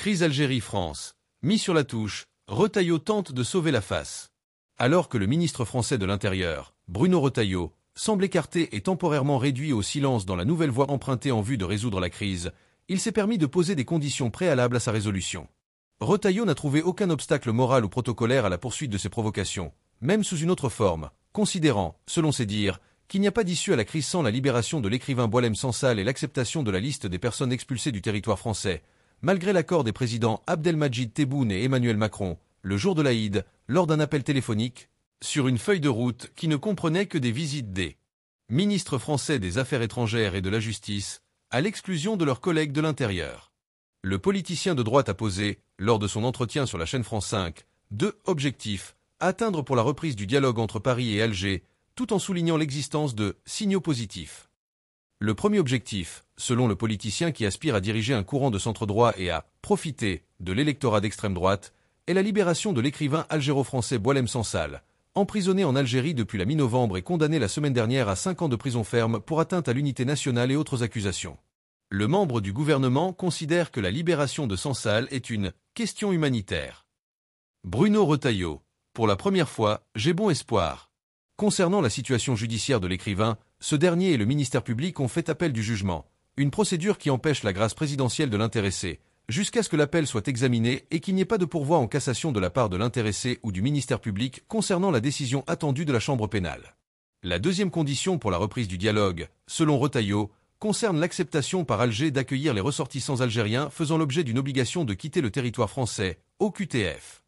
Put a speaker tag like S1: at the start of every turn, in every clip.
S1: Crise Algérie-France. Mis sur la touche, Retailleau tente de sauver la face. Alors que le ministre français de l'Intérieur, Bruno Retailleau, semble écarté et temporairement réduit au silence dans la nouvelle voie empruntée en vue de résoudre la crise, il s'est permis de poser des conditions préalables à sa résolution. Retailleau n'a trouvé aucun obstacle moral ou protocolaire à la poursuite de ses provocations, même sous une autre forme, considérant, selon ses dires, qu'il n'y a pas d'issue à la crise sans la libération de l'écrivain Boualem Sansal et l'acceptation de la liste des personnes expulsées du territoire français, malgré l'accord des présidents Abdelmadjid Tebboune et Emmanuel Macron, le jour de l'Aïd, lors d'un appel téléphonique, sur une feuille de route qui ne comprenait que des visites des ministres français des Affaires étrangères et de la Justice, à l'exclusion de leurs collègues de l'Intérieur. Le politicien de droite a posé, lors de son entretien sur la chaîne France 5, 2 objectifs, atteindre pour la reprise du dialogue entre Paris et Alger, tout en soulignant l'existence de signaux positifs. Le premier objectif, selon le politicien qui aspire à diriger un courant de centre-droit et à profiter de l'électorat d'extrême droite, est la libération de l'écrivain algéro-français Boualem Sansal, emprisonné en Algérie depuis la mi-novembre et condamné la semaine dernière à 5 ans de prison ferme pour atteinte à l'unité nationale et autres accusations. Le membre du gouvernement considère que la libération de Sansal est une question humanitaire. Bruno Retailleau. Pour la première fois, j'ai bon espoir. Concernant la situation judiciaire de l'écrivain, ce dernier et le ministère public ont fait appel du jugement, une procédure qui empêche la grâce présidentielle de l'intéressé, jusqu'à ce que l'appel soit examiné et qu'il n'y ait pas de pourvoi en cassation de la part de l'intéressé ou du ministère public concernant la décision attendue de la chambre pénale. La deuxième condition pour la reprise du dialogue, selon Retailleau, concerne l'acceptation par Alger d'accueillir les ressortissants algériens faisant l'objet d'une obligation de quitter le territoire français, OQTF.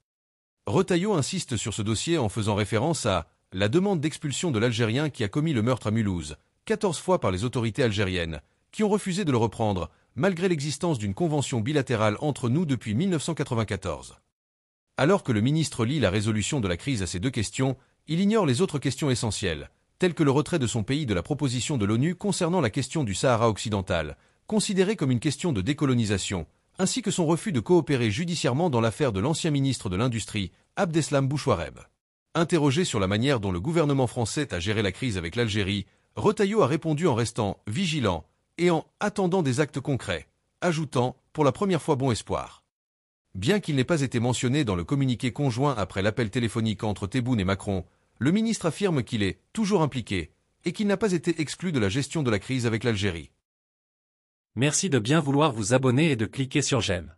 S1: Retailleau insiste sur ce dossier en faisant référence à la demande d'expulsion de l'Algérien qui a commis le meurtre à Mulhouse, 14 fois par les autorités algériennes, qui ont refusé de le reprendre, malgré l'existence d'une convention bilatérale entre nous depuis 1994. Alors que le ministre lit la résolution de la crise à ces 2 questions, il ignore les autres questions essentielles, telles que le retrait de son pays de la proposition de l'ONU concernant la question du Sahara occidental, considérée comme une question de décolonisation, ainsi que son refus de coopérer judiciairement dans l'affaire de l'ancien ministre de l'Industrie, Abdeslam Bouchouareb. Interrogé sur la manière dont le gouvernement français a géré la crise avec l'Algérie, Retailleau a répondu en restant vigilant et en attendant des actes concrets, ajoutant, pour la première fois bon espoir. Bien qu'il n'ait pas été mentionné dans le communiqué conjoint après l'appel téléphonique entre Tebboune et Macron, le ministre affirme qu'il est toujours impliqué et qu'il n'a pas été exclu de la gestion de la crise avec l'Algérie.
S2: Merci de bien vouloir vous abonner et de cliquer sur j'aime.